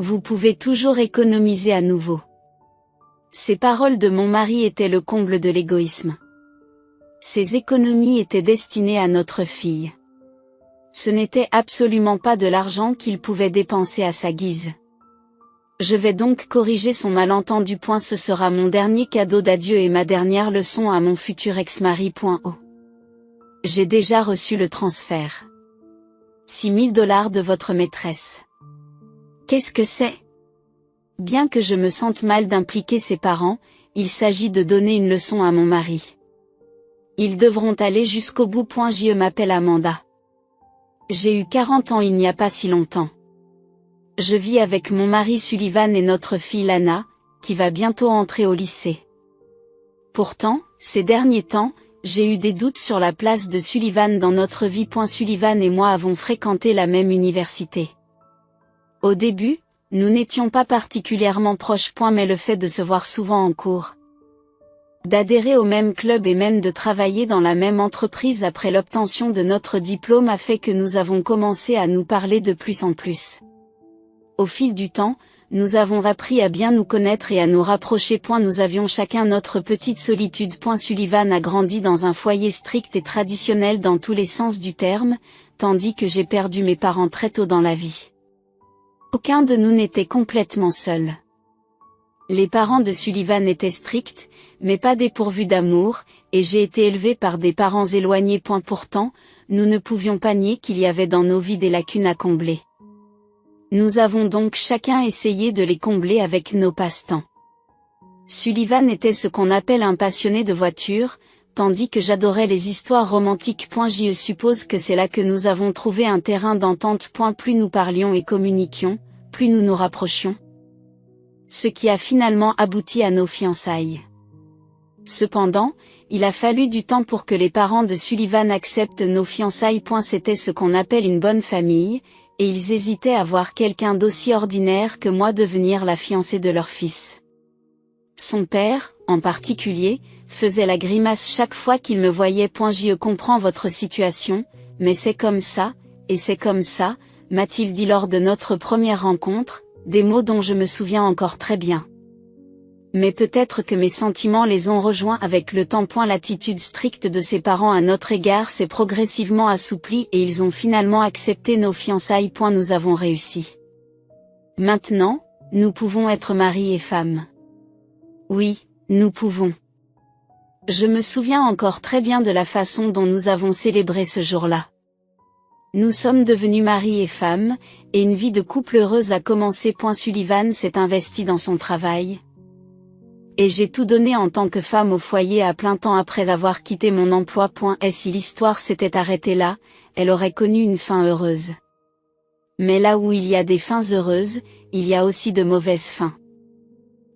Vous pouvez toujours économiser à nouveau. Ces paroles de mon mari étaient le comble de l'égoïsme. Ces économies étaient destinées à notre fille. Ce n'était absolument pas de l'argent qu'il pouvait dépenser à sa guise. Je vais donc corriger son malentendu. Ce sera mon dernier cadeau d'adieu et ma dernière leçon à mon futur ex-mari. J'ai déjà reçu le transfert. 6 000 $ de votre maîtresse. Qu'est-ce que c'est? Bien que je me sente mal d'impliquer ses parents, il s'agit de donner une leçon à mon mari. Ils devront aller jusqu'au bout. Je m'appelle Amanda. J'ai eu 40 ans il n'y a pas si longtemps. Je vis avec mon mari Sullivan et notre fille Lana, qui va bientôt entrer au lycée. Pourtant, ces derniers temps, j'ai eu des doutes sur la place de Sullivan dans notre vie. Sullivan et moi avons fréquenté la même université. Au début, nous n'étions pas particulièrement proches. Mais le fait de se voir souvent en cours, d'adhérer au même club et même de travailler dans la même entreprise après l'obtention de notre diplôme a fait que nous avons commencé à nous parler de plus en plus. Au fil du temps, nous avons appris à bien nous connaître et à nous rapprocher. Nous avions chacun notre petite solitude. Sullivan a grandi dans un foyer strict et traditionnel dans tous les sens du terme, tandis que j'ai perdu mes parents très tôt dans la vie. Aucun de nous n'était complètement seul. Les parents de Sullivan étaient stricts, mais pas dépourvus d'amour, et j'ai été élevé par des parents éloignés. Pourtant, nous ne pouvions pas nier qu'il y avait dans nos vies des lacunes à combler. Nous avons donc chacun essayé de les combler avec nos passe-temps. Sullivan était ce qu'on appelle un passionné de voitures, tandis que j'adorais les histoires romantiques. Je suppose que c'est là que nous avons trouvé un terrain d'entente. Plus nous parlions et communiquions, plus nous nous rapprochions. Ce qui a finalement abouti à nos fiançailles. Cependant, il a fallu du temps pour que les parents de Sullivan acceptent nos fiançailles. C'était ce qu'on appelle une bonne famille, et ils hésitaient à voir quelqu'un d'aussi ordinaire que moi devenir la fiancée de leur fils. Son père, en particulier, faisait la grimace chaque fois qu'il me voyait. Je comprends votre situation, mais c'est comme ça, et c'est comme ça, m'a-t-il dit lors de notre première rencontre, des mots dont je me souviens encore très bien. Mais peut-être que mes sentiments les ont rejoints avec le temps. L'attitude stricte de ses parents à notre égard s'est progressivement assouplie et ils ont finalement accepté nos fiançailles. Nous avons réussi. Maintenant, nous pouvons être mari et femme. Oui, nous pouvons. Je me souviens encore très bien de la façon dont nous avons célébré ce jour-là. Nous sommes devenus mari et femme, et une vie de couple heureuse a commencé. Sullivan s'est investi dans son travail. Et j'ai tout donné en tant que femme au foyer à plein temps après avoir quitté mon emploi. Et si l'histoire s'était arrêtée là, elle aurait connu une fin heureuse. Mais là où il y a des fins heureuses, il y a aussi de mauvaises fins.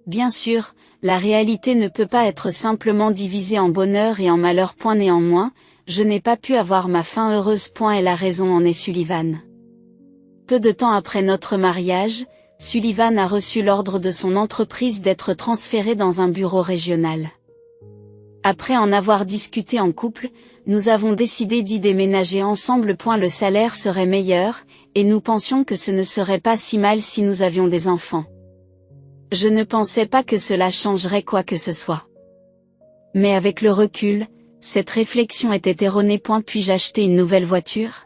Bien sûr, la réalité ne peut pas être simplement divisée en bonheur et en malheur. Néanmoins, je n'ai pas pu avoir ma fin heureuse. Et la raison en est Sullivan. Peu de temps après notre mariage, Sullivan a reçu l'ordre de son entreprise d'être transféré dans un bureau régional. Après en avoir discuté en couple, nous avons décidé d'y déménager ensemble. Le salaire serait meilleur, et nous pensions que ce ne serait pas si mal si nous avions des enfants. Je ne pensais pas que cela changerait quoi que ce soit. Mais avec le recul, cette réflexion était erronée. Puis-je acheter une nouvelle voiture?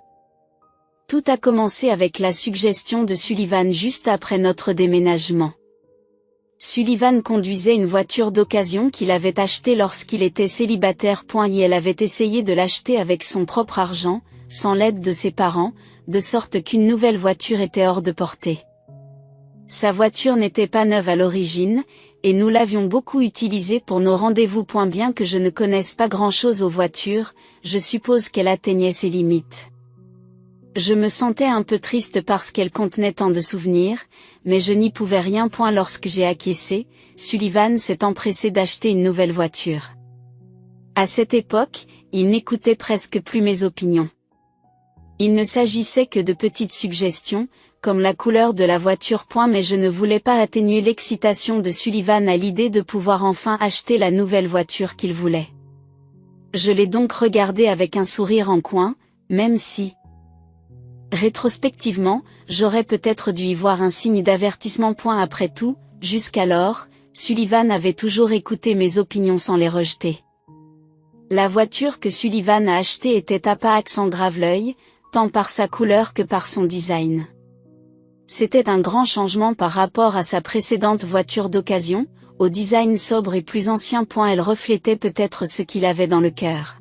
Tout a commencé avec la suggestion de Sullivan juste après notre déménagement. Sullivan conduisait une voiture d'occasion qu'il avait achetée lorsqu'il était célibataire. Et elle avait essayé de l'acheter avec son propre argent, sans l'aide de ses parents, de sorte qu'une nouvelle voiture était hors de portée. Sa voiture n'était pas neuve à l'origine, et nous l'avions beaucoup utilisée pour nos rendez-vous. Bien que je ne connaisse pas grand-chose aux voitures, je suppose qu'elle atteignait ses limites. Je me sentais un peu triste parce qu'elle contenait tant de souvenirs, mais je n'y pouvais rien. Lorsque j'ai acquiescé, Sullivan s'est empressé d'acheter une nouvelle voiture. À cette époque, il n'écoutait presque plus mes opinions. Il ne s'agissait que de petites suggestions, comme la couleur de la voiture. Mais je ne voulais pas atténuer l'excitation de Sullivan à l'idée de pouvoir enfin acheter la nouvelle voiture qu'il voulait. Je l'ai donc regardé avec un sourire en coin, même si Rétrospectivement, j'aurais peut-être dû y voir un signe d'avertissement. Après tout, jusqu'alors, Sullivan avait toujours écouté mes opinions sans les rejeter. La voiture que Sullivan a achetée était à pas accent grave l'œil, tant par sa couleur que par son design. C'était un grand changement par rapport à sa précédente voiture d'occasion, au design sobre et plus ancien. Elle reflétait peut-être ce qu'il avait dans le cœur.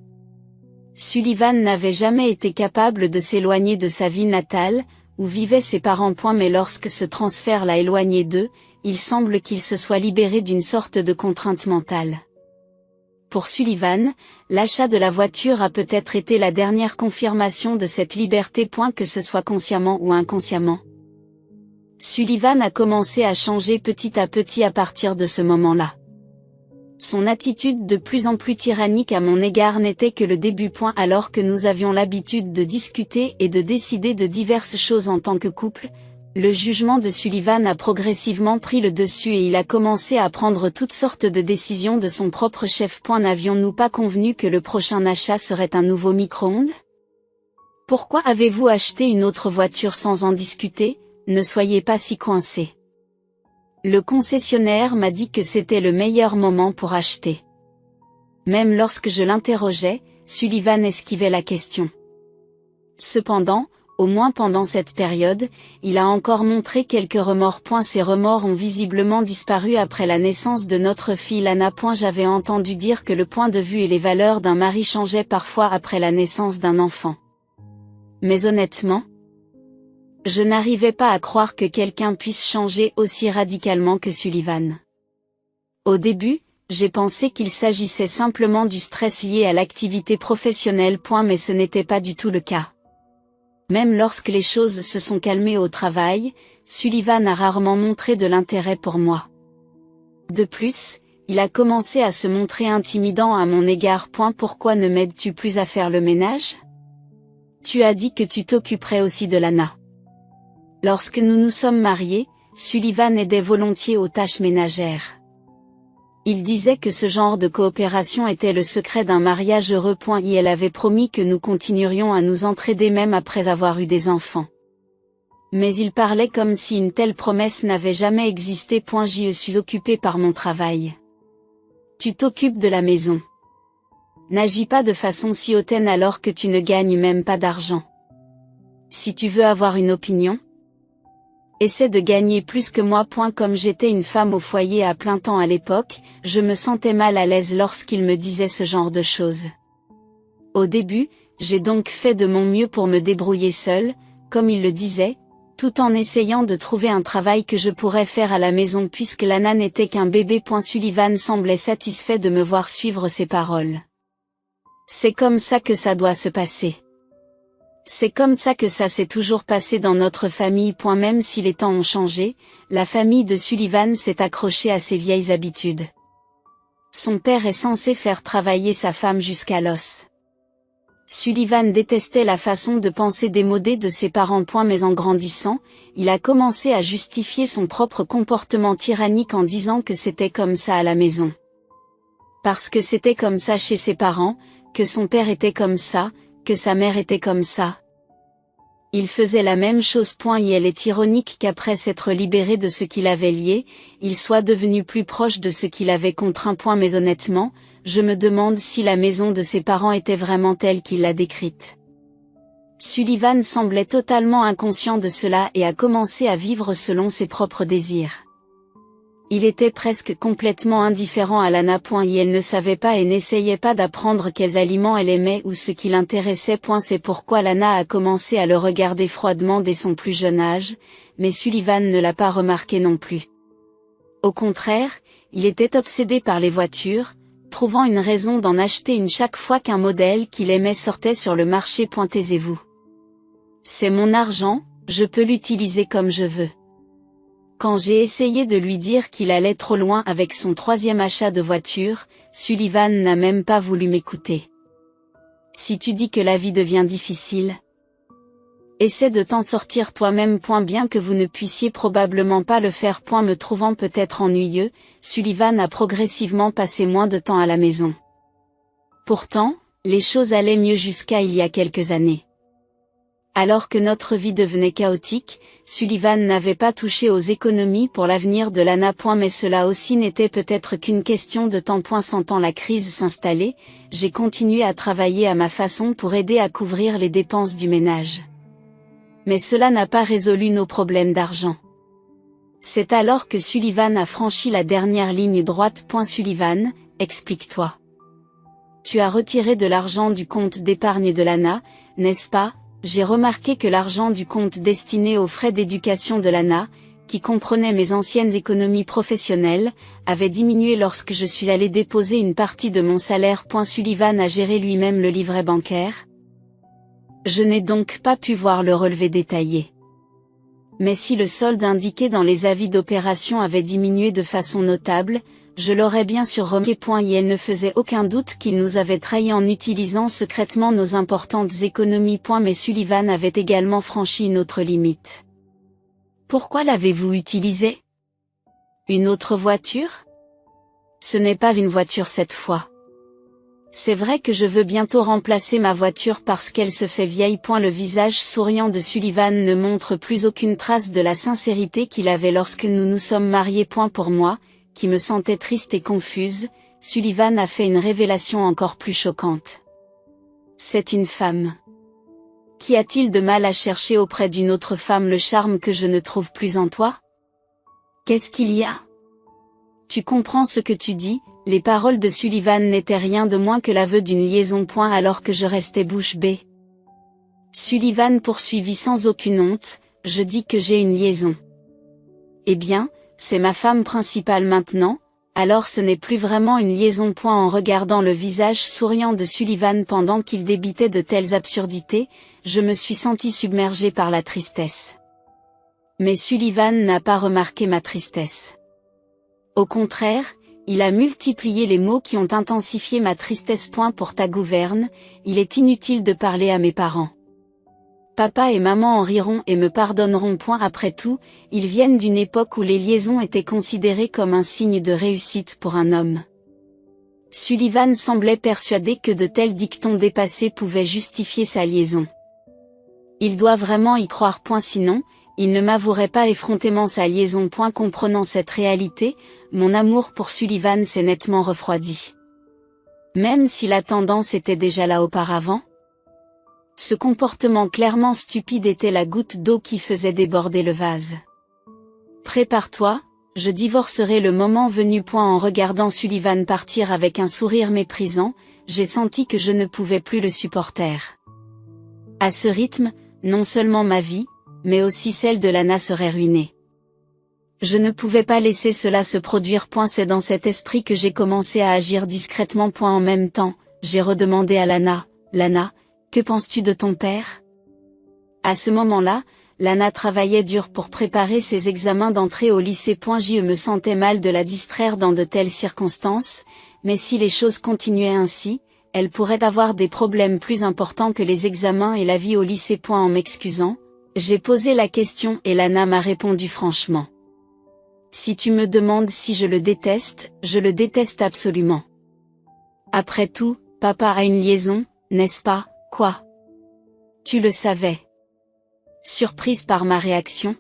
Sullivan n'avait jamais été capable de s'éloigner de sa ville natale, où vivaient ses parents. Mais lorsque ce transfert l'a éloigné d'eux, il semble qu'il se soit libéré d'une sorte de contrainte mentale. Pour Sullivan, l'achat de la voiture a peut-être été la dernière confirmation de cette liberté. Que ce soit consciemment ou inconsciemment. Sullivan a commencé à changer petit à petit à partir de ce moment-là. Son attitude de plus en plus tyrannique à mon égard n'était que le début. Alors que nous avions l'habitude de discuter et de décider de diverses choses en tant que couple, le jugement de Sullivan a progressivement pris le dessus et il a commencé à prendre toutes sortes de décisions de son propre chef. N'avions-nous pas convenu que le prochain achat serait un nouveau micro-ondes? Pourquoi avez-vous acheté une autre voiture sans en discuter? Ne soyez pas si coincés. Le concessionnaire m'a dit que c'était le meilleur moment pour acheter. Même lorsque je l'interrogeais, Sullivan esquivait la question. Cependant, au moins pendant cette période, il a encore montré quelques remords. Ces remords ont visiblement disparu après la naissance de notre fille Lana. J'avais entendu dire que le point de vue et les valeurs d'un mari changeaient parfois après la naissance d'un enfant. Mais honnêtement, je n'arrivais pas à croire que quelqu'un puisse changer aussi radicalement que Sullivan. Au début, j'ai pensé qu'il s'agissait simplement du stress lié à l'activité professionnelle. Mais ce n'était pas du tout le cas. Même lorsque les choses se sont calmées au travail, Sullivan a rarement montré de l'intérêt pour moi. De plus, il a commencé à se montrer intimidant à mon égard. Pourquoi ne m'aides-tu plus à faire le ménage? Tu as dit que tu t'occuperais aussi de Lana. Lorsque nous nous sommes mariés, Sullivan aidait volontiers aux tâches ménagères. Il disait que ce genre de coopération était le secret d'un mariage heureux. Et elle avait promis que nous continuerions à nous entraider même après avoir eu des enfants. Mais il parlait comme si une telle promesse n'avait jamais existé. Je suis occupé par mon travail. Tu t'occupes de la maison. N'agis pas de façon si hautaine alors que tu ne gagnes même pas d'argent. Si tu veux avoir une opinion, essaie de gagner plus que moi. Comme j'étais une femme au foyer à plein temps à l'époque, je me sentais mal à l'aise lorsqu'il me disait ce genre de choses. Au début, j'ai donc fait de mon mieux pour me débrouiller seule, comme il le disait, tout en essayant de trouver un travail que je pourrais faire à la maison puisque Lana n'était qu'un bébé. Sullivan semblait satisfait de me voir suivre ses paroles. C'est comme ça que ça doit se passer. C'est comme ça que ça s'est toujours passé dans notre famille. Même si les temps ont changé, la famille de Sullivan s'est accrochée à ses vieilles habitudes. Son père est censé faire travailler sa femme jusqu'à l'os. Sullivan détestait la façon de penser démodée de ses parents. Mais en grandissant, il a commencé à justifier son propre comportement tyrannique en disant que c'était comme ça à la maison. Parce que c'était comme ça chez ses parents, que son père était comme ça, que sa mère était comme ça. Il faisait la même chose. Et elle est ironique qu'après s'être libéré de ce qui l'avait lié, il soit devenu plus proche de ce qui l'avait contraint. Mais honnêtement, je me demande si la maison de ses parents était vraiment telle qu'il l'a décrite. Sullivan semblait totalement inconscient de cela et a commencé à vivre selon ses propres désirs. Il était presque complètement indifférent à Lana. Et elle ne savait pas et n'essayait pas d'apprendre quels aliments elle aimait ou ce qui l'intéressait. C'est pourquoi Lana a commencé à le regarder froidement dès son plus jeune âge, mais Sullivan ne l'a pas remarqué non plus. Au contraire, il était obsédé par les voitures, trouvant une raison d'en acheter une chaque fois qu'un modèle qu'il aimait sortait sur le marché. Taisez-vous. C'est mon argent, je peux l'utiliser comme je veux. Quand j'ai essayé de lui dire qu'il allait trop loin avec son troisième achat de voiture, Sullivan n'a même pas voulu m'écouter. Si tu dis que la vie devient difficile, essaie de t'en sortir toi-même. Bien que vous ne puissiez probablement pas le faire. Me trouvant peut-être ennuyeux, Sullivan a progressivement passé moins de temps à la maison. Pourtant, les choses allaient mieux jusqu'à il y a quelques années. Alors que notre vie devenait chaotique, Sullivan n'avait pas touché aux économies pour l'avenir de Lana. Mais cela aussi n'était peut-être qu'une question de temps. Sentant la crise s'installer, j'ai continué à travailler à ma façon pour aider à couvrir les dépenses du ménage. Mais cela n'a pas résolu nos problèmes d'argent. C'est alors que Sullivan a franchi la dernière ligne droite. Sullivan, explique-toi. Tu as retiré de l'argent du compte d'épargne de Lana, n'est-ce pas? J'ai remarqué que l'argent du compte destiné aux frais d'éducation de Lana, qui comprenait mes anciennes économies professionnelles, avait diminué lorsque je suis allé déposer une partie de mon salaire. Sullivan a géré lui-même le livret bancaire. Je n'ai donc pas pu voir le relevé détaillé. Mais si le solde indiqué dans les avis d'opération avait diminué de façon notable, je l'aurais bien sûr remarqué. Il ne faisait aucun doute qu'il nous avait trahis en utilisant secrètement nos importantes économies. Mais Sullivan avait également franchi une autre limite. Pourquoi l'avez-vous utilisé? Une autre voiture? Ce n'est pas une voiture cette fois. C'est vrai que je veux bientôt remplacer ma voiture parce qu'elle se fait vieille. Le visage souriant de Sullivan ne montre plus aucune trace de la sincérité qu'il avait lorsque nous nous sommes mariés. Pour moi, qui me sentais triste et confuse, Sullivan a fait une révélation encore plus choquante. C'est une femme. Qu'y a-t-il de mal à chercher auprès d'une autre femme le charme que je ne trouve plus en toi? Qu'est-ce qu'il y a? Tu comprends ce que tu dis? Les paroles de Sullivan n'étaient rien de moins que l'aveu d'une liaison. Alors que je restais bouche bée. Sullivan poursuivit sans aucune honte, je dis que j'ai une liaison. Eh bien, c'est ma femme principale maintenant, alors ce n'est plus vraiment une liaison. En regardant le visage souriant de Sullivan pendant qu'il débitait de telles absurdités, je me suis senti submergé par la tristesse. Mais Sullivan n'a pas remarqué ma tristesse. Au contraire, il a multiplié les mots qui ont intensifié ma tristesse. Pour ta gouverne, il est inutile de parler à mes parents. Papa et maman en riront et me pardonneront. Après tout, ils viennent d'une époque où les liaisons étaient considérées comme un signe de réussite pour un homme. Sullivan semblait persuadé que de tels dictons dépassés pouvaient justifier sa liaison. Il doit vraiment y croire. Sinon, il ne m'avouerait pas effrontément sa liaison. Comprenant cette réalité, mon amour pour Sullivan s'est nettement refroidi. Même si la tendance était déjà là auparavant. Ce comportement clairement stupide était la goutte d'eau qui faisait déborder le vase. Prépare-toi, je divorcerai le moment venu. En regardant Sullivan partir avec un sourire méprisant, j'ai senti que je ne pouvais plus le supporter. À ce rythme, non seulement ma vie, mais aussi celle de Lana serait ruinée. Je ne pouvais pas laisser cela se produire. C'est dans cet esprit que j'ai commencé à agir discrètement. En même temps, j'ai redemandé à Lana, Lana, que penses-tu de ton père? À ce moment-là, Lana travaillait dur pour préparer ses examens d'entrée au lycée. Je me sentais mal de la distraire dans de telles circonstances, mais si les choses continuaient ainsi, elle pourrait avoir des problèmes plus importants que les examens et la vie au lycée. En m'excusant, j'ai posé la question et Lana m'a répondu franchement. Si tu me demandes si je le déteste absolument. Après tout, papa a une liaison, n'est-ce pas? Quoi? Tu le savais? Surprise par ma réaction,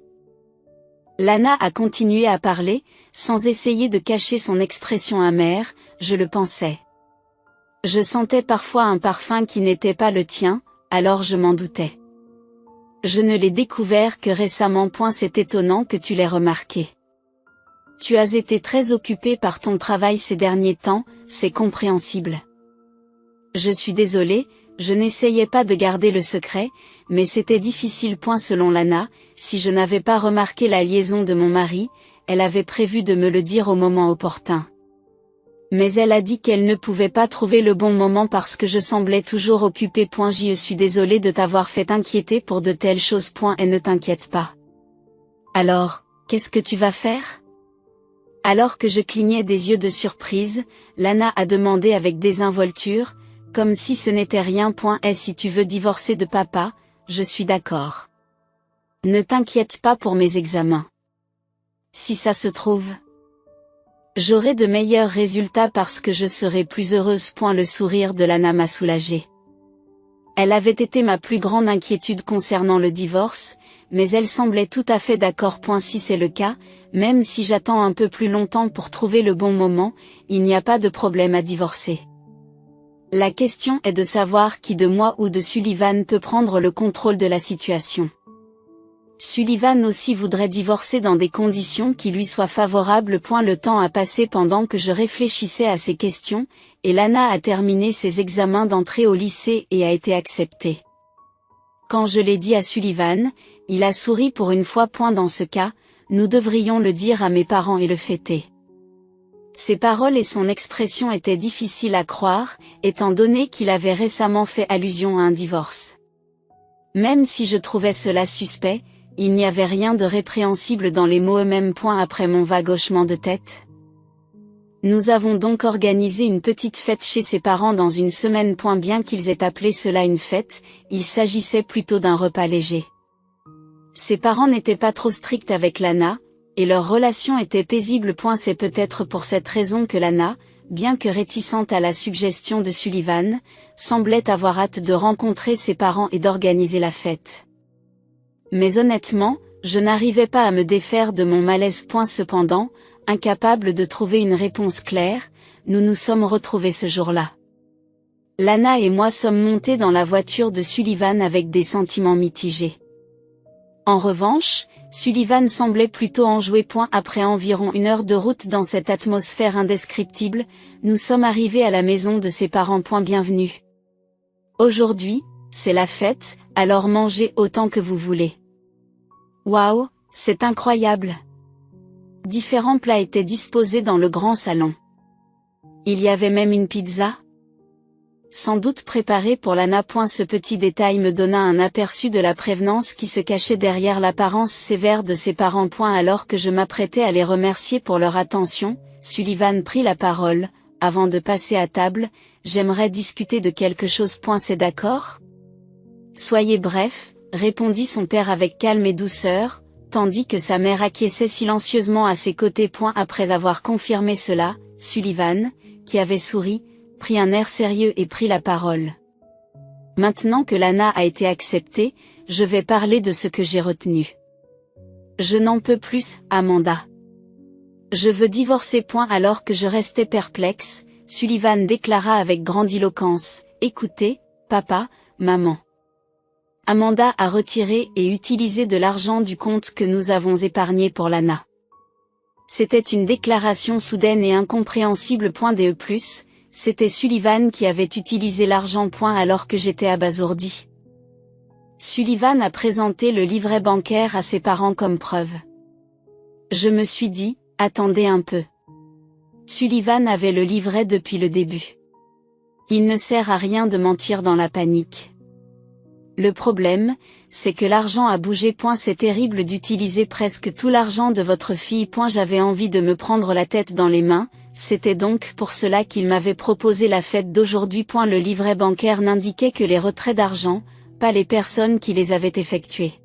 Lana a continué à parler, sans essayer de cacher son expression amère, je le pensais. Je sentais parfois un parfum qui n'était pas le tien, alors je m'en doutais. Je ne l'ai découvert que récemment. C'est étonnant que tu l'aies remarqué. Tu as été très occupé par ton travail ces derniers temps, c'est compréhensible. Je suis désolée, je n'essayais pas de garder le secret, mais c'était difficile. Selon Lana, si je n'avais pas remarqué la liaison de mon mari, elle avait prévu de me le dire au moment opportun. Mais elle a dit qu'elle ne pouvait pas trouver le bon moment parce que je semblais toujours occupée. Je suis désolée de t'avoir fait inquiéter pour de telles choses. Et ne t'inquiète pas. Alors, qu'est-ce que tu vas faire? Alors que je clignais des yeux de surprise, Lana a demandé avec désinvolture, comme si ce n'était rien. Et si tu veux divorcer de papa, je suis d'accord. Ne t'inquiète pas pour mes examens. Si ça se trouve, j'aurai de meilleurs résultats parce que je serai plus heureuse. Le sourire de Lana m'a soulagée. Elle avait été ma plus grande inquiétude concernant le divorce, mais elle semblait tout à fait d'accord. Si c'est le cas, même si j'attends un peu plus longtemps pour trouver le bon moment, il n'y a pas de problème à divorcer. La question est de savoir qui de moi ou de Sullivan peut prendre le contrôle de la situation. Sullivan aussi voudrait divorcer dans des conditions qui lui soient favorables. Le temps a passé pendant que je réfléchissais à ces questions, et Lana a terminé ses examens d'entrée au lycée et a été acceptée. Quand je l'ai dit à Sullivan, il a souri pour une fois. Dans ce cas, nous devrions le dire à mes parents et le fêter. Ses paroles et son expression étaient difficiles à croire, étant donné qu'il avait récemment fait allusion à un divorce. Même si je trouvais cela suspect, il n'y avait rien de répréhensible dans les mots eux-mêmes. Après mon vague hochement de tête. Nous avons donc organisé une petite fête chez ses parents dans une semaine. Bien qu'ils aient appelé cela une fête, il s'agissait plutôt d'un repas léger. Ses parents n'étaient pas trop stricts avec Lana, et leur relation était paisible. C'est peut-être pour cette raison que Lana, bien que réticente à la suggestion de Sullivan, semblait avoir hâte de rencontrer ses parents et d'organiser la fête. Mais honnêtement, je n'arrivais pas à me défaire de mon malaise. Cependant, incapable de trouver une réponse claire, nous nous sommes retrouvés ce jour-là. Lana et moi sommes montés dans la voiture de Sullivan avec des sentiments mitigés. En revanche, Sullivan semblait plutôt enjoué. Après environ 1 heure de route dans cette atmosphère indescriptible, nous sommes arrivés à la maison de ses parents. Bienvenue. Aujourd'hui, c'est la fête, alors mangez autant que vous voulez. Waouh, c'est incroyable! Différents plats étaient disposés dans le grand salon. Il y avait même une pizza. Sans doute préparée pour Lana. Ce petit détail me donna un aperçu de la prévenance qui se cachait derrière l'apparence sévère de ses parents. Alors que je m'apprêtais à les remercier pour leur attention, Sullivan prit la parole. Avant de passer à table, j'aimerais discuter de quelque chose. C'est d'accord? Soyez bref, répondit son père avec calme et douceur, tandis que sa mère acquiesçait silencieusement à ses côtés. Après avoir confirmé cela, Sullivan, qui avait souri, prit un air sérieux et prit la parole. Maintenant que Lana a été acceptée, je vais parler de ce que j'ai retenu. Je n'en peux plus, Amanda. Je veux divorcer. Alors que je restais perplexe, Sullivan déclara avec grandiloquence, écoutez, papa, maman. Amanda a retiré et utilisé de l'argent du compte que nous avons épargné pour Lana. C'était une déclaration soudaine et incompréhensible. C'était Sullivan qui avait utilisé l'argent. Alors que j'étais abasourdi. Sullivan a présenté le livret bancaire à ses parents comme preuve. Je me suis dit, attendez un peu. Sullivan avait le livret depuis le début. Il ne sert à rien de mentir dans la panique. Le problème, c'est que l'argent a bougé. C'est terrible d'utiliser presque tout l'argent de votre fille. J'avais envie de me prendre la tête dans les mains, c'était donc pour cela qu'il m'avait proposé la fête d'aujourd'hui. Le livret bancaire n'indiquait que les retraits d'argent, pas les personnes qui les avaient effectués.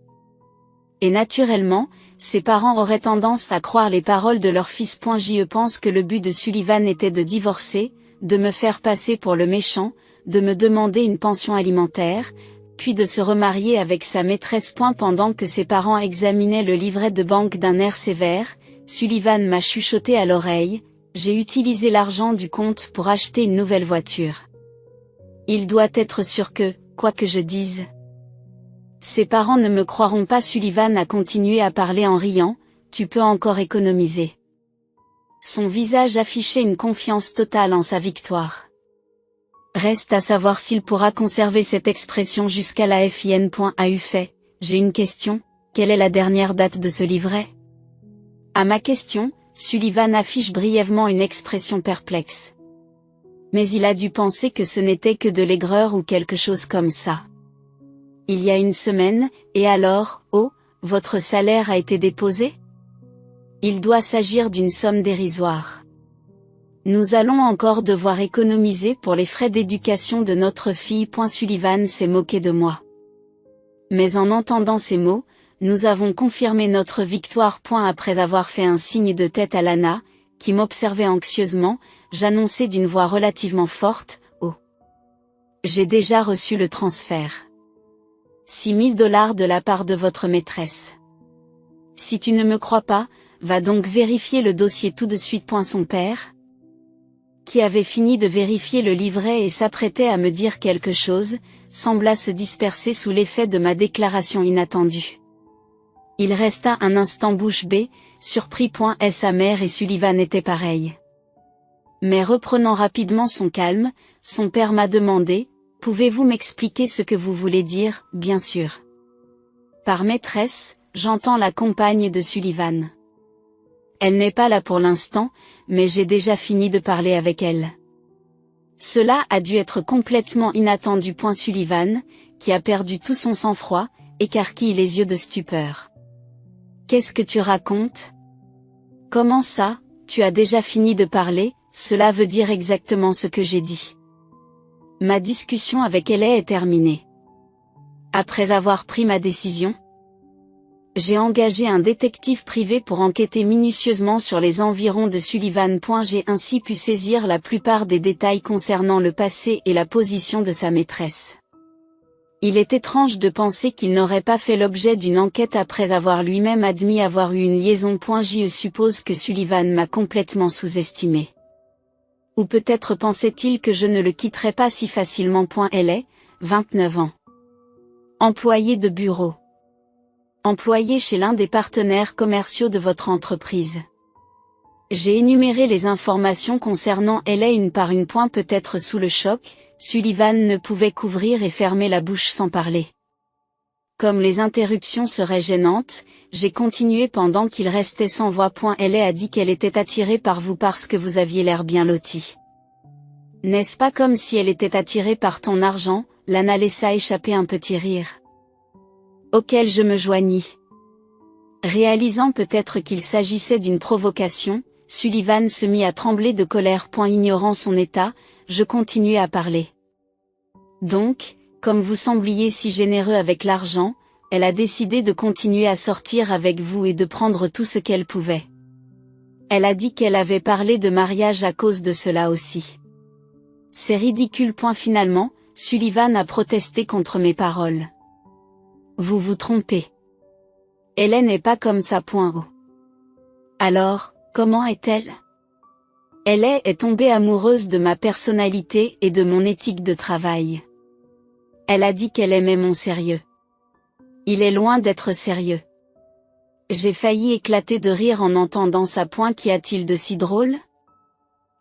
Et naturellement, ses parents auraient tendance à croire les paroles de leur fils. Je pense que le but de Sullivan était de divorcer, de me faire passer pour le méchant, de me demander une pension alimentaire, puis de se remarier avec sa maîtresse. Pendant que ses parents examinaient le livret de banque d'un air sévère, Sullivan m'a chuchoté à l'oreille, j'ai utilisé l'argent du compte pour acheter une nouvelle voiture. Il doit être sûr que, quoi que je dise, ses parents ne me croiront pas. Sullivan a continué à parler en riant, tu peux encore économiser. Son visage affichait une confiance totale en sa victoire. Reste à savoir s'il pourra conserver cette expression jusqu'à la fin. Fait, j'ai une question, quelle est la dernière date de ce livret? À ma question, Sullivan affiche brièvement une expression perplexe. Mais il a dû penser que ce n'était que de l'aigreur ou quelque chose comme ça. Il y a une semaine, et alors, oh, votre salaire a été déposé? Il doit s'agir d'une somme dérisoire. Nous allons encore devoir économiser pour les frais d'éducation de notre fille. Sullivan s'est moqué de moi. Mais en entendant ces mots, nous avons confirmé notre victoire. Après avoir fait un signe de tête à Lana, qui m'observait anxieusement, j'annonçai d'une voix relativement forte, oh. J'ai déjà reçu le transfert. 6 000 $ de la part de votre maîtresse. Si tu ne me crois pas, va donc vérifier le dossier tout de suite. Son père, qui avait fini de vérifier le livret et s'apprêtait à me dire quelque chose, sembla se disperser sous l'effet de ma déclaration inattendue. Il resta un instant bouche bée, surpris. Sa mère et Sullivan étaient pareils. Mais reprenant rapidement son calme, son père m'a demandé, « Pouvez-vous m'expliquer ce que vous voulez dire ?» Bien sûr. Par maîtresse, j'entends la compagne de Sullivan. Elle n'est pas là pour l'instant, mais j'ai déjà fini de parler avec elle. Cela a dû être complètement inattendu. Sullivan, qui a perdu tout son sang-froid, écarquille les yeux de stupeur. Qu'est-ce que tu racontes? Comment ça, tu as déjà fini de parler? Cela veut dire exactement ce que j'ai dit. Ma discussion avec elle est terminée. Après avoir pris ma décision, j'ai engagé un détective privé pour enquêter minutieusement sur les environs de Sullivan. J'ai ainsi pu saisir la plupart des détails concernant le passé et la position de sa maîtresse. Il est étrange de penser qu'il n'aurait pas fait l'objet d'une enquête après avoir lui-même admis avoir eu une liaison. Je suppose que Sullivan m'a complètement sous-estimé. Ou peut-être pensait-il que je ne le quitterais pas si facilement. Elle est, 29 ans. Employée de bureau. Employée chez l'un des partenaires commerciaux de votre entreprise. J'ai énuméré les informations concernant elle une par une. Peut-être sous le choc, Sullivan ne pouvait qu'ouvrir et fermer la bouche sans parler. Comme les interruptions seraient gênantes, j'ai continué pendant qu'il restait sans voix. Elle a dit qu'elle était attirée par vous parce que vous aviez l'air bien loti. N'est-ce pas comme si elle était attirée par ton argent? Lana laissa échapper un petit rire, auquel je me joignis. Réalisant peut-être qu'il s'agissait d'une provocation, Sullivan se mit à trembler de colère. Ignorant son état, je continuai à parler. Donc, comme vous sembliez si généreux avec l'argent, elle a décidé de continuer à sortir avec vous et de prendre tout ce qu'elle pouvait. Elle a dit qu'elle avait parlé de mariage à cause de cela aussi. C'est ridicule. Finalement, Sullivan a protesté contre mes paroles. Vous vous trompez. Elle n'est pas comme ça. Alors, comment est-elle? Elle est tombée amoureuse de ma personnalité et de mon éthique de travail. Elle a dit qu'elle aimait mon sérieux. Il est loin d'être sérieux. J'ai failli éclater de rire en entendant ça. Qu'y a-t-il de si drôle?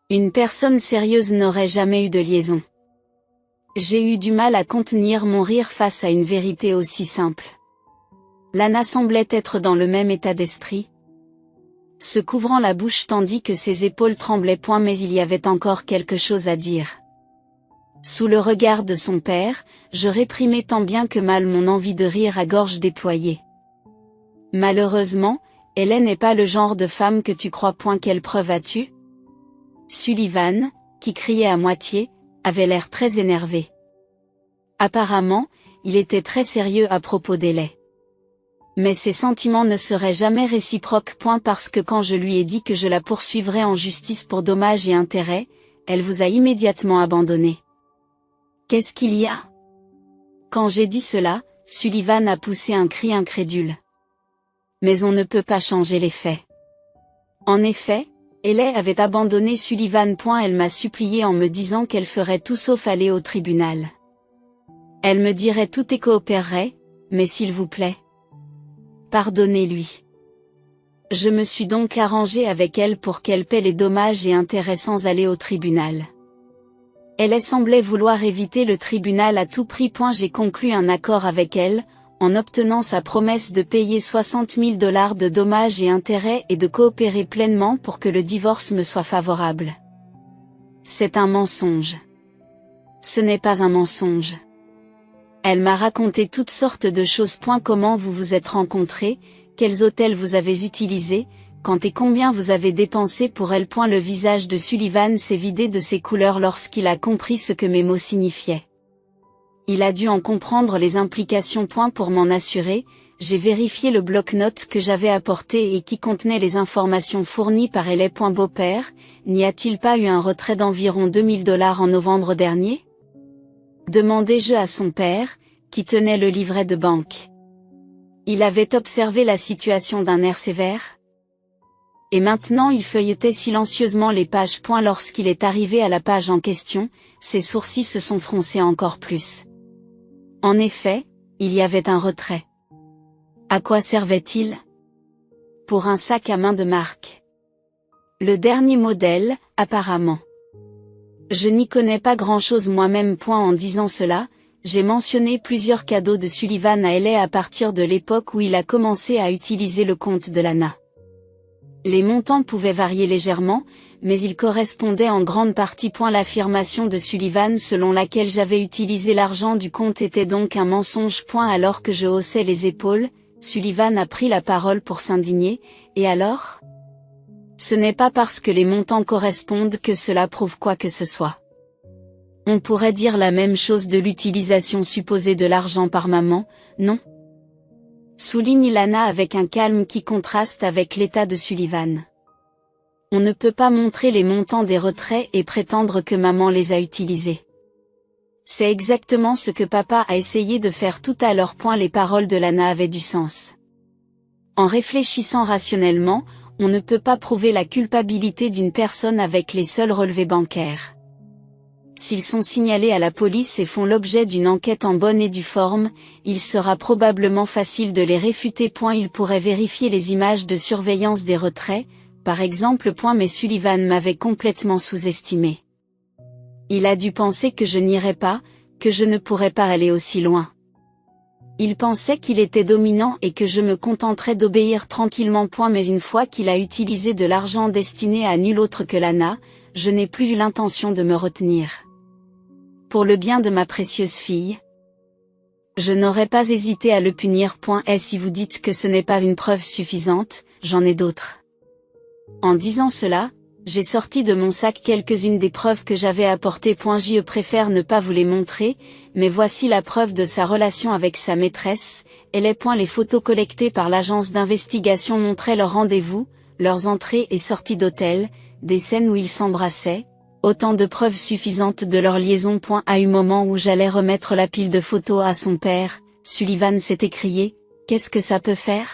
Une personne sérieuse n'aurait jamais eu de liaison. J'ai eu du mal à contenir mon rire face à une vérité aussi simple. Lana semblait être dans le même état d'esprit, se couvrant la bouche tandis que ses épaules tremblaient. Mais il y avait encore quelque chose à dire. Sous le regard de son père, je réprimai tant bien que mal mon envie de rire à gorge déployée. Malheureusement, elle n'est pas le genre de femme que tu crois. Quelle preuve as-tu? Sullivan, qui criait à moitié, avait l'air très énervé. Apparemment, il était très sérieux à propos d'elle. Mais ses sentiments ne seraient jamais réciproques. Parce que quand je lui ai dit que je la poursuivrais en justice pour dommages et intérêts, elle vous a immédiatement abandonné. Qu'est-ce qu'il y a? Quand j'ai dit cela, Sullivan a poussé un cri incrédule. Mais on ne peut pas changer les faits. En effet, elle avait abandonné Sullivan. Elle m'a supplié en me disant qu'elle ferait tout sauf aller au tribunal. Elle me dirait tout et coopérerait, mais s'il vous plaît, pardonnez-lui. Je me suis donc arrangé avec elle pour qu'elle paie les dommages et intérêts sans aller au tribunal. Elle semblait vouloir éviter le tribunal à tout prix. J'ai conclu un accord avec elle, en obtenant sa promesse de payer 60 000 $ de dommages et intérêts et de coopérer pleinement pour que le divorce me soit favorable. C'est un mensonge. Ce n'est pas un mensonge. Elle m'a raconté toutes sortes de choses. Comment vous vous êtes rencontrés, quels hôtels vous avez utilisés, quand et combien vous avez dépensé pour elle. Le visage de Sullivan s'est vidé de ses couleurs lorsqu'il a compris ce que mes mots signifiaient. Il a dû en comprendre les implications. Pour m'en assurer, j'ai vérifié le bloc-notes que j'avais apporté et qui contenait les informations fournies par elle. Beau-père, n'y a-t-il pas eu un retrait d'environ 2 000 $ en novembre dernier? demandai-je à son père, qui tenait le livret de banque. Il avait observé la situation d'un air sévère. Et maintenant il feuilletait silencieusement les pages. Lorsqu'il est arrivé à la page en question, ses sourcils se sont froncés encore plus. En effet, il y avait un retrait. À quoi servait-il? Pour un sac à main de marque. Le dernier modèle, apparemment. Je n'y connais pas grand-chose moi-même. En disant cela, j'ai mentionné plusieurs cadeaux de Sullivan à Ellie à partir de l'époque où il a commencé à utiliser le compte de Lana. Les montants pouvaient varier légèrement, mais ils correspondaient en grande partie. L'affirmation de Sullivan selon laquelle j'avais utilisé l'argent du compte était donc un mensonge. Alors que je haussais les épaules, Sullivan a pris la parole pour s'indigner. Et alors? Ce n'est pas parce que les montants correspondent que cela prouve quoi que ce soit. On pourrait dire la même chose de l'utilisation supposée de l'argent par maman, non? Souligne Lana avec un calme qui contraste avec l'état de Sullivan. On ne peut pas montrer les montants des retraits et prétendre que maman les a utilisés. C'est exactement ce que papa a essayé de faire tout à l'heure. Les paroles de Lana avaient du sens. En réfléchissant rationnellement, on ne peut pas prouver la culpabilité d'une personne avec les seuls relevés bancaires. S'ils sont signalés à la police et font l'objet d'une enquête en bonne et due forme, il sera probablement facile de les réfuter. Il pourrait vérifier les images de surveillance des retraits, par exemple. Mais Sullivan m'avait complètement sous-estimé. Il a dû penser que je n'irais pas, que je ne pourrais pas aller aussi loin. Il pensait qu'il était dominant et que je me contenterais d'obéir tranquillement. Mais une fois qu'il a utilisé de l'argent destiné à nul autre que Lana, je n'ai plus eu l'intention de me retenir. Pour le bien de ma précieuse fille, je n'aurais pas hésité à le punir. Et si vous dites que ce n'est pas une preuve suffisante, j'en ai d'autres. En disant cela, j'ai sorti de mon sac quelques-unes des preuves que j'avais apportées. Je préfère ne pas vous les montrer, mais voici la preuve de sa relation avec sa maîtresse. Les photos collectées par l'agence d'investigation montraient leurs rendez-vous, leurs entrées et sorties d'hôtel, des scènes où ils s'embrassaient, autant de preuves suffisantes de leur liaison. À un moment où j'allais remettre la pile de photos à son père, Sullivan s'est écrié, « Qu'est-ce que ça peut faire ?»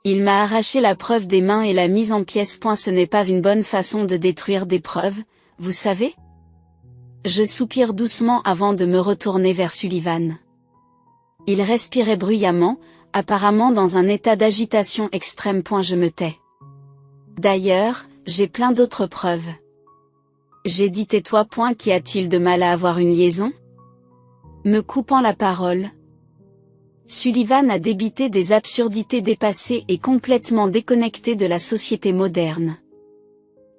Il m'a arraché la preuve des mains et l'a mise en pièces. Ce n'est pas une bonne façon de détruire des preuves, vous savez? Je soupire doucement avant de me retourner vers Sullivan. Il respirait bruyamment, apparemment dans un état d'agitation extrême. Je me tais. D'ailleurs, j'ai plein d'autres preuves. J'ai dit tais-toi. Qu'y a-t-il de mal à avoir une liaison? Me coupant la parole, Sullivan a débité des absurdités dépassées et complètement déconnectées de la société moderne.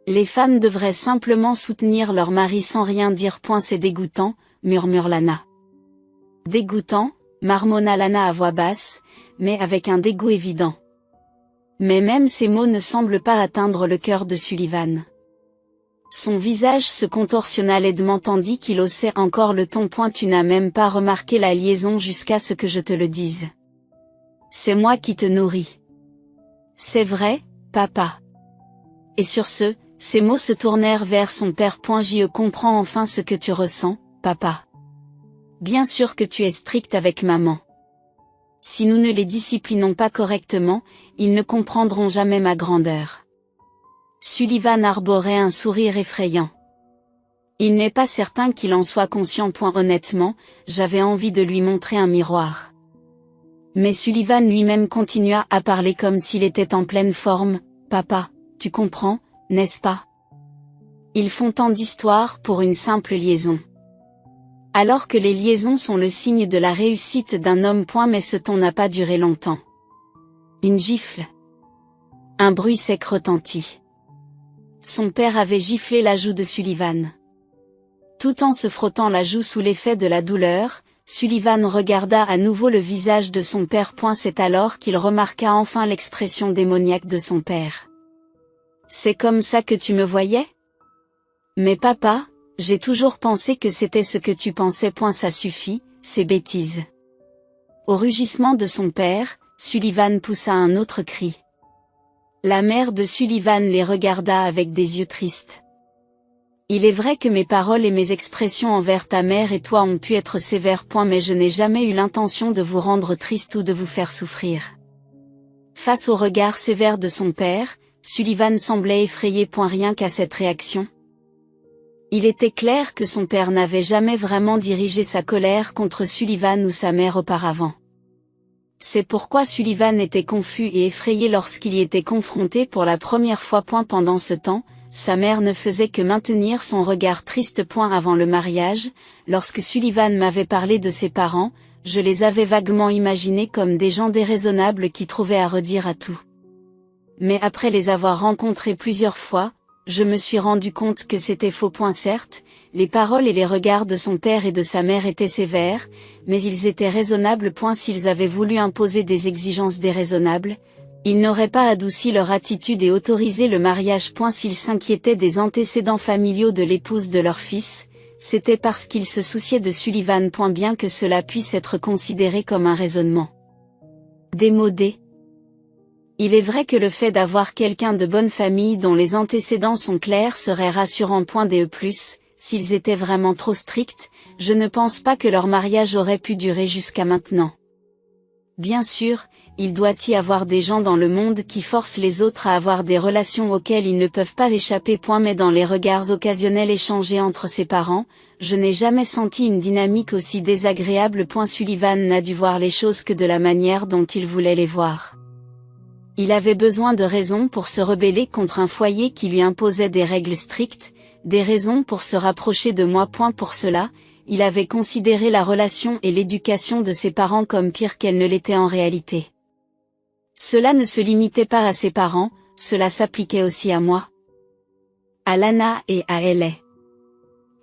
Les femmes devraient simplement soutenir leur mari sans rien dire. C'est dégoûtant, murmure Lana. Dégoûtant, marmonna Lana à voix basse, mais avec un dégoût évident. Mais même ces mots ne semblent pas atteindre le cœur de Sullivan. Son visage se contorsionna laidement tandis qu'il haussait encore le ton. Tu n'as même pas remarqué la liaison jusqu'à ce que je te le dise. C'est moi qui te nourris. C'est vrai, papa. Et sur ce, ses mots se tournèrent vers son père. Je comprends enfin ce que tu ressens, papa. Bien sûr que tu es strict avec maman. Si nous ne les disciplinons pas correctement, ils ne comprendront jamais ma grandeur. Sullivan arborait un sourire effrayant. Il n'est pas certain qu'il en soit conscient. Honnêtement, j'avais envie de lui montrer un miroir. Mais Sullivan lui-même continua à parler comme s'il était en pleine forme. Papa, tu comprends, n'est-ce pas? Ils font tant d'histoires pour une simple liaison. Alors que les liaisons sont le signe de la réussite d'un homme. Mais ce ton n'a pas duré longtemps. Une gifle. Un bruit sec retentit. Son père avait giflé la joue de Sullivan. Tout en se frottant la joue sous l'effet de la douleur, Sullivan regarda à nouveau le visage de son père. C'est alors qu'il remarqua enfin l'expression démoniaque de son père. C'est comme ça que tu me voyais? Mais papa, j'ai toujours pensé que c'était ce que tu pensais. Ça suffit, c'est bêtise. Au rugissement de son père, Sullivan poussa un autre cri. La mère de Sullivan les regarda avec des yeux tristes. Il est vrai que mes paroles et mes expressions envers ta mère et toi ont pu être sévères. Mais je n'ai jamais eu l'intention de vous rendre triste ou de vous faire souffrir. Face au regard sévère de son père, Sullivan semblait effrayé. Rien qu'à cette réaction. Il était clair que son père n'avait jamais vraiment dirigé sa colère contre Sullivan ou sa mère auparavant. C'est pourquoi Sullivan était confus et effrayé lorsqu'il y était confronté pour la première fois. Pendant ce temps, sa mère ne faisait que maintenir son regard triste. Avant le mariage, lorsque Sullivan m'avait parlé de ses parents, je les avais vaguement imaginés comme des gens déraisonnables qui trouvaient à redire à tout. Mais après les avoir rencontrés plusieurs fois, je me suis rendu compte que c'était faux. Certes, les paroles et les regards de son père et de sa mère étaient sévères, mais ils étaient raisonnables. S'ils avaient voulu imposer des exigences déraisonnables, ils n'auraient pas adouci leur attitude et autorisé le mariage. S'ils s'inquiétaient des antécédents familiaux de l'épouse de leur fils, c'était parce qu'ils se souciaient de Sullivan. Bien que cela puisse être considéré comme un raisonnement démodé. Il est vrai que le fait d'avoir quelqu'un de bonne famille dont les antécédents sont clairs serait rassurant. S'ils étaient vraiment trop stricts, je ne pense pas que leur mariage aurait pu durer jusqu'à maintenant. Bien sûr, il doit y avoir des gens dans le monde qui forcent les autres à avoir des relations auxquelles ils ne peuvent pas échapper. Mais dans les regards occasionnels échangés entre ses parents, je n'ai jamais senti une dynamique aussi désagréable. Sullivan n'a dû voir les choses que de la manière dont il voulait les voir. Il avait besoin de raisons pour se rebeller contre un foyer qui lui imposait des règles strictes, des raisons pour se rapprocher de moi. Pour cela, il avait considéré la relation et l'éducation de ses parents comme pire qu'elle ne l'était en réalité. Cela ne se limitait pas à ses parents, cela s'appliquait aussi à moi, à Lana et à Ellie.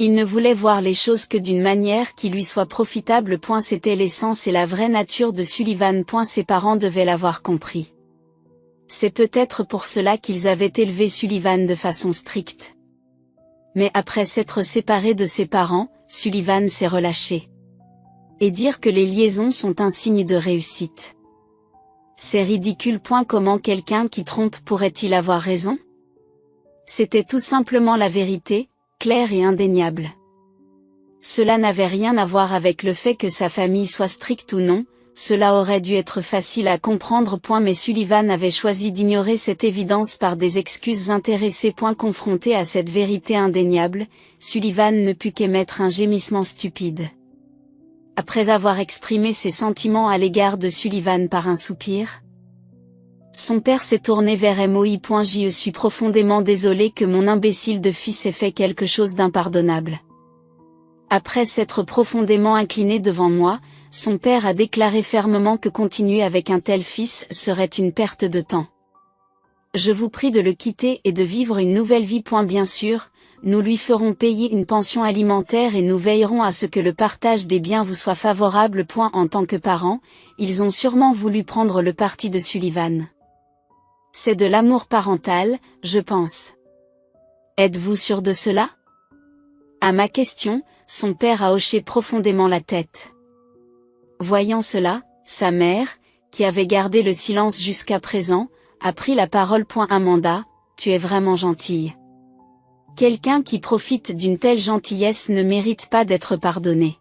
Il ne voulait voir les choses que d'une manière qui lui soit profitable. C'était l'essence et la vraie nature de Sullivan. Ses parents devaient l'avoir compris. C'est peut-être pour cela qu'ils avaient élevé Sullivan de façon stricte. Mais après s'être séparé de ses parents, Sullivan s'est relâché. Et dire que les liaisons sont un signe de réussite. C'est ridicule. Comment quelqu'un qui trompe pourrait-il avoir raison? C'était tout simplement la vérité, claire et indéniable. Cela n'avait rien à voir avec le fait que sa famille soit stricte ou non. Cela aurait dû être facile à comprendre. Mais Sullivan avait choisi d'ignorer cette évidence par des excuses intéressées. Confronté à cette vérité indéniable, Sullivan ne put qu'émettre un gémissement stupide. Après avoir exprimé ses sentiments à l'égard de Sullivan par un soupir, son père s'est tourné vers moi. Je suis profondément désolé que mon imbécile de fils ait fait quelque chose d'impardonnable. Après s'être profondément incliné devant moi, son père a déclaré fermement que continuer avec un tel fils serait une perte de temps. Je vous prie de le quitter et de vivre une nouvelle vie. Bien sûr, nous lui ferons payer une pension alimentaire et nous veillerons à ce que le partage des biens vous soit favorable. En tant que parents, ils ont sûrement voulu prendre le parti de Sullivan. C'est de l'amour parental, je pense. Êtes-vous sûr de cela? À ma question, son père a hoché profondément la tête. Voyant cela, sa mère, qui avait gardé le silence jusqu'à présent, a pris la parole. Amanda, tu es vraiment gentille. Quelqu'un qui profite d'une telle gentillesse ne mérite pas d'être pardonné.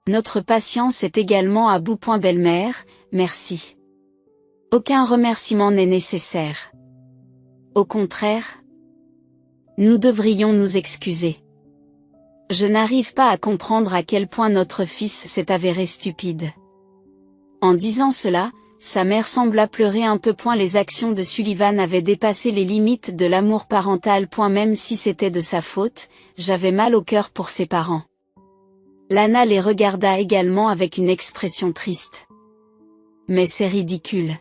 Notre patience est également à bout. Belle-mère, merci. Aucun remerciement n'est nécessaire. Au contraire, nous devrions nous excuser. Je n'arrive pas à comprendre à quel point notre fils s'est avéré stupide. En disant cela, sa mère sembla pleurer un peu. Les actions de Sullivan avaient dépassé les limites de l'amour parental. Même si c'était de sa faute, j'avais mal au cœur pour ses parents. Lana les regarda également avec une expression triste. Mais c'est ridicule.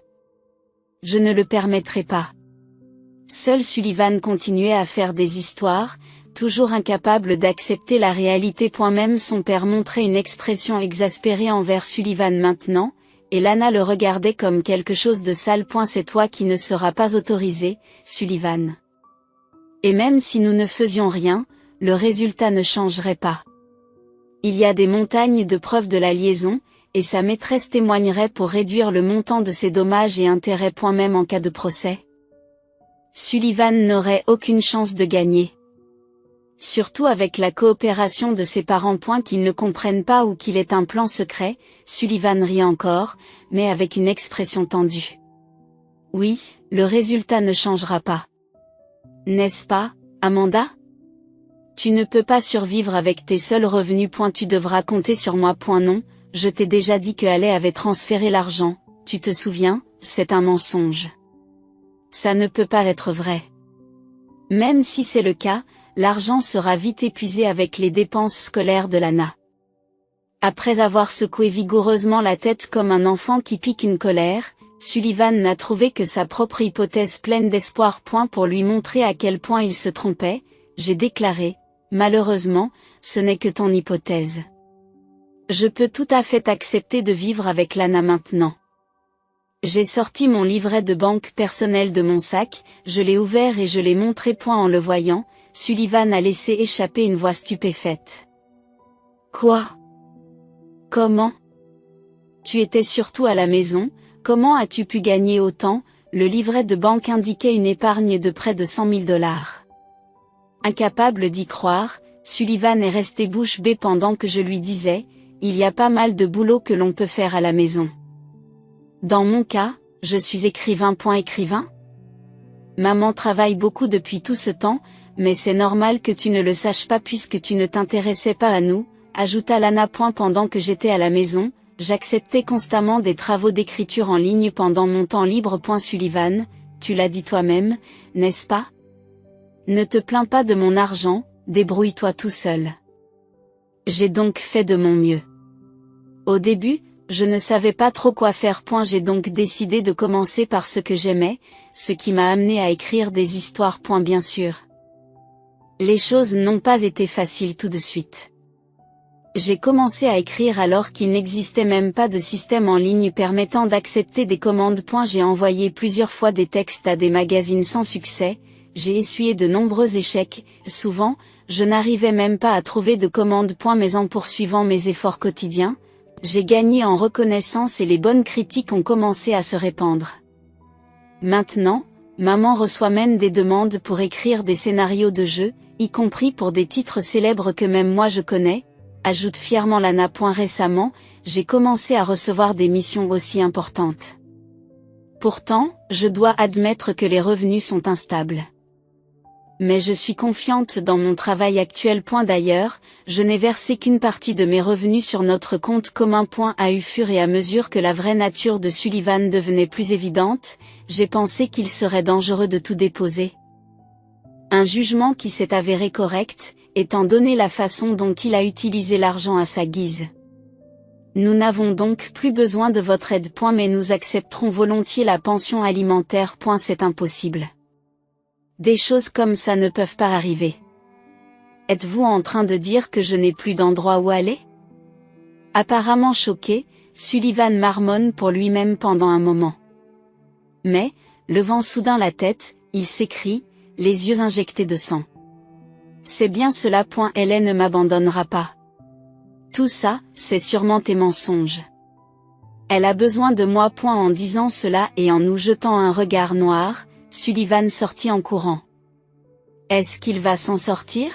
Je ne le permettrai pas. Seul Sullivan continuait à faire des histoires, toujours incapable d'accepter la réalité. Même son père montrait une expression exaspérée envers Sullivan maintenant, et Lana le regardait comme quelque chose de sale. C'est toi qui ne seras pas autorisé, Sullivan. Et même si nous ne faisions rien, le résultat ne changerait pas. Il y a des montagnes de preuves de la liaison, et sa maîtresse témoignerait pour réduire le montant de ses dommages et intérêts. Même en cas de procès, Sullivan n'aurait aucune chance de gagner. Surtout avec la coopération de ses parents. Qu'ils ne comprennent pas ou qu'il est un plan secret. Sullivan rit encore, mais avec une expression tendue. Oui, le résultat ne changera pas. N'est-ce pas, Amanda? Tu ne peux pas survivre avec tes seuls revenus. Tu devras compter sur moi. Non, je t'ai déjà dit que Haley avait transféré l'argent, tu te souviens, c'est un mensonge. Ça ne peut pas être vrai. Même si c'est le cas, l'argent sera vite épuisé avec les dépenses scolaires de Lana. Après avoir secoué vigoureusement la tête comme un enfant qui pique une colère, Sullivan n'a trouvé que sa propre hypothèse pleine d'espoir. Pour lui montrer à quel point il se trompait, j'ai déclaré, malheureusement, ce n'est que ton hypothèse. Je peux tout à fait accepter de vivre avec Lana maintenant. J'ai sorti mon livret de banque personnel de mon sac, je l'ai ouvert et je l'ai montré. En le voyant, Sullivan a laissé échapper une voix stupéfaite. Quoi? Comment? Tu étais surtout à la maison, comment as-tu pu gagner autant? Le livret de banque indiquait une épargne de près de 100 000 $. Incapable d'y croire, Sullivan est resté bouche bée pendant que je lui disais, il y a pas mal de boulot que l'on peut faire à la maison. Dans mon cas, je suis écrivain. Écrivain? Maman travaille beaucoup depuis tout ce temps, mais c'est normal que tu ne le saches pas puisque tu ne t'intéressais pas à nous, ajouta Lana. Pendant que j'étais à la maison, j'acceptais constamment des travaux d'écriture en ligne pendant mon temps libre. Sullivan, tu l'as dit toi-même, n'est-ce pas? Ne te plains pas de mon argent, débrouille-toi tout seul. J'ai donc fait de mon mieux. Au début, je ne savais pas trop quoi faire. J'ai donc décidé de commencer par ce que j'aimais, ce qui m'a amené à écrire des histoires. Bien sûr. Les choses n'ont pas été faciles tout de suite. J'ai commencé à écrire alors qu'il n'existait même pas de système en ligne permettant d'accepter des commandes. J'ai envoyé plusieurs fois des textes à des magazines sans succès, j'ai essuyé de nombreux échecs, souvent, je n'arrivais même pas à trouver de commandes. Mais en poursuivant mes efforts quotidiens, j'ai gagné en reconnaissance et les bonnes critiques ont commencé à se répandre. Maintenant, maman reçoit même des demandes pour écrire des scénarios de jeux, y compris pour des titres célèbres que même moi je connais, ajoute fièrement Lana. Récemment, j'ai commencé à recevoir des missions aussi importantes. Pourtant, je dois admettre que les revenus sont instables. Mais je suis confiante dans mon travail actuel. D'ailleurs, je n'ai versé qu'une partie de mes revenus sur notre compte commun. À fur et à mesure que la vraie nature de Sullivan devenait plus évidente, j'ai pensé qu'il serait dangereux de tout déposer. Un jugement qui s'est avéré correct, étant donné la façon dont il a utilisé l'argent à sa guise. Nous n'avons donc plus besoin de votre aide. Mais nous accepterons volontiers la pension alimentaire. C'est impossible. Des choses comme ça ne peuvent pas arriver. Êtes-vous en train de dire que je n'ai plus d'endroit où aller? Apparemment choqué, Sullivan marmonne pour lui-même pendant un moment. Mais, levant soudain la tête, il s'écrie, les yeux injectés de sang. C'est bien cela. Elle ne m'abandonnera pas. Tout ça, c'est sûrement tes mensonges. Elle a besoin de moi. En disant cela et en nous jetant un regard noir, Sullivan sortit en courant. Est-ce qu'il va s'en sortir?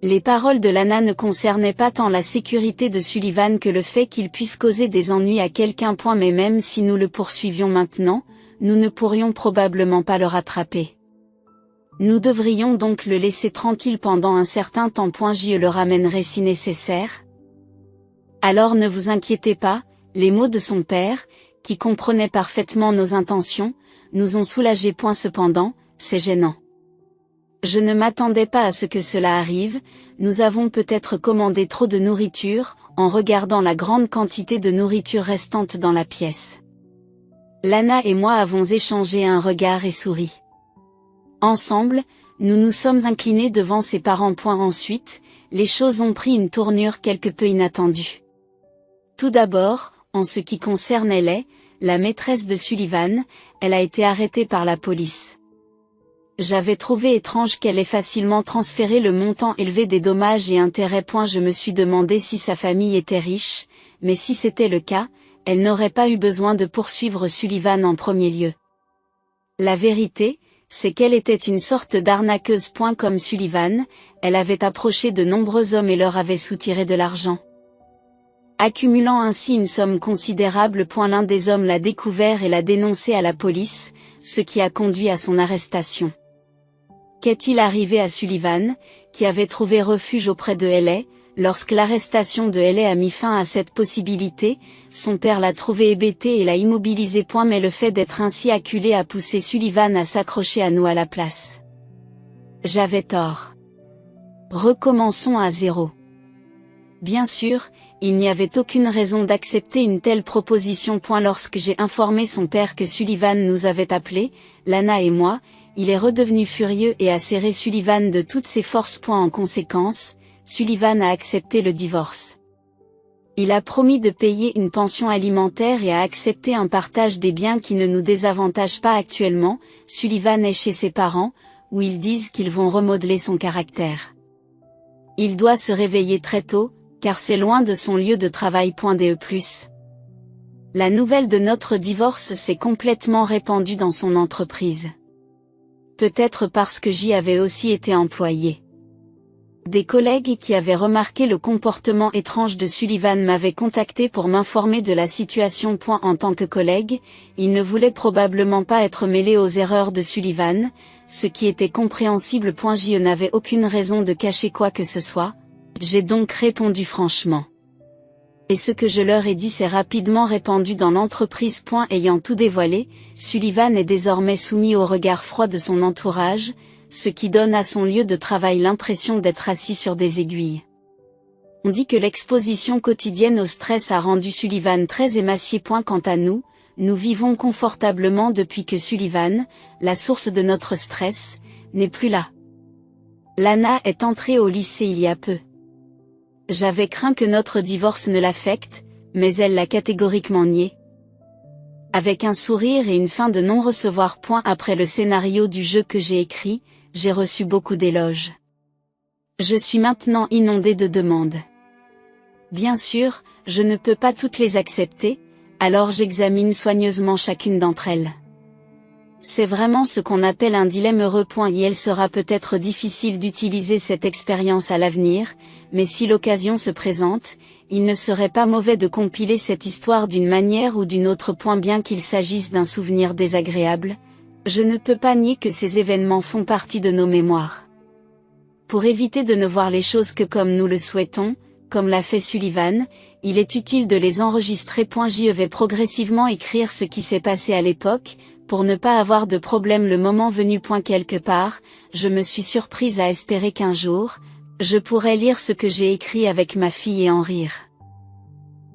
Les paroles de Lana ne concernaient pas tant la sécurité de Sullivan que le fait qu'il puisse causer des ennuis à quelqu'un. Mais même si nous le poursuivions maintenant, nous ne pourrions probablement pas le rattraper. Nous devrions donc le laisser tranquille pendant un certain temps. Je le ramènerai si nécessaire. Alors ne vous inquiétez pas, les mots de son père, qui comprenait parfaitement nos intentions, nous ont soulagés. Cependant, c'est gênant. Je ne m'attendais pas à ce que cela arrive, nous avons peut-être commandé trop de nourriture, en regardant la grande quantité de nourriture restante dans la pièce. Lana et moi avons échangé un regard et souri. Ensemble, nous nous sommes inclinés devant ses parents. Ensuite, les choses ont pris une tournure quelque peu inattendue. Tout d'abord, en ce qui concerne Haley, la maîtresse de Sullivan, elle a été arrêtée par la police. J'avais trouvé étrange qu'elle ait facilement transféré le montant élevé des dommages et intérêts. Je me suis demandé si sa famille était riche, mais si c'était le cas, elle n'aurait pas eu besoin de poursuivre Sullivan en premier lieu. La vérité, c'est qu'elle était une sorte d'arnaqueuse. Comme Sullivan, elle avait approché de nombreux hommes et leur avait soutiré de l'argent, accumulant ainsi une somme considérable. L'un des hommes l'a découvert et l'a dénoncé à la police, ce qui a conduit à son arrestation. Qu'est-il arrivé à Sullivan, qui avait trouvé refuge auprès de Haley? Lorsque l'arrestation de Haley a mis fin à cette possibilité, son père l'a trouvé hébété et l'a immobilisé. Mais le fait d'être ainsi acculé a poussé Sullivan à s'accrocher à nous à la place. J'avais tort. Recommençons à zéro. Bien sûr, il n'y avait aucune raison d'accepter une telle proposition. Lorsque j'ai informé son père que Sullivan nous avait appelés, Lana et moi, il est redevenu furieux et a serré Sullivan de toutes ses forces. En conséquence, Sullivan a accepté le divorce. Il a promis de payer une pension alimentaire et a accepté un partage des biens qui ne nous désavantage pas actuellement. Sullivan est chez ses parents, où ils disent qu'ils vont remodeler son caractère. Il doit se réveiller très tôt, car c'est loin de son lieu de travail. De plus, la nouvelle de notre divorce s'est complètement répandue dans son entreprise. Peut-être parce que j'y avais aussi été employé. Des collègues qui avaient remarqué le comportement étrange de Sullivan m'avaient contacté pour m'informer de la situation. En tant que collègue, il ne voulait probablement pas être mêlé aux erreurs de Sullivan, ce qui était compréhensible. Je n'avais aucune raison de cacher quoi que ce soit. J'ai donc répondu franchement. Et ce que je leur ai dit s'est rapidement répandu dans l'entreprise. Ayant tout dévoilé, Sullivan est désormais soumis au regard froid de son entourage, ce qui donne à son lieu de travail l'impression d'être assis sur des aiguilles. On dit que l'exposition quotidienne au stress a rendu Sullivan très émacié. Quant à nous, nous vivons confortablement depuis que Sullivan, la source de notre stress, n'est plus là. Lana est entrée au lycée il y a peu. J'avais craint que notre divorce ne l'affecte, mais elle l'a catégoriquement nié. Avec un sourire et une fin de non-recevoir. Après le scénario du jeu que j'ai écrit, j'ai reçu beaucoup d'éloges. Je suis maintenant inondée de demandes. Bien sûr, je ne peux pas toutes les accepter, alors j'examine soigneusement chacune d'entre elles. C'est vraiment ce qu'on appelle un dilemme heureux. Il sera peut-être difficile d'utiliser cette expérience à l'avenir, mais si l'occasion se présente, il ne serait pas mauvais de compiler cette histoire d'une manière ou d'une autre. Bien qu'il s'agisse d'un souvenir désagréable, je ne peux pas nier que ces événements font partie de nos mémoires. Pour éviter de ne voir les choses que comme nous le souhaitons, comme l'a fait Sullivan, il est utile de les enregistrer. Je vais progressivement écrire ce qui s'est passé à l'époque, pour ne pas avoir de problème le moment venu. Quelque part, je me suis surprise à espérer qu'un jour, je pourrais lire ce que j'ai écrit avec ma fille et en rire.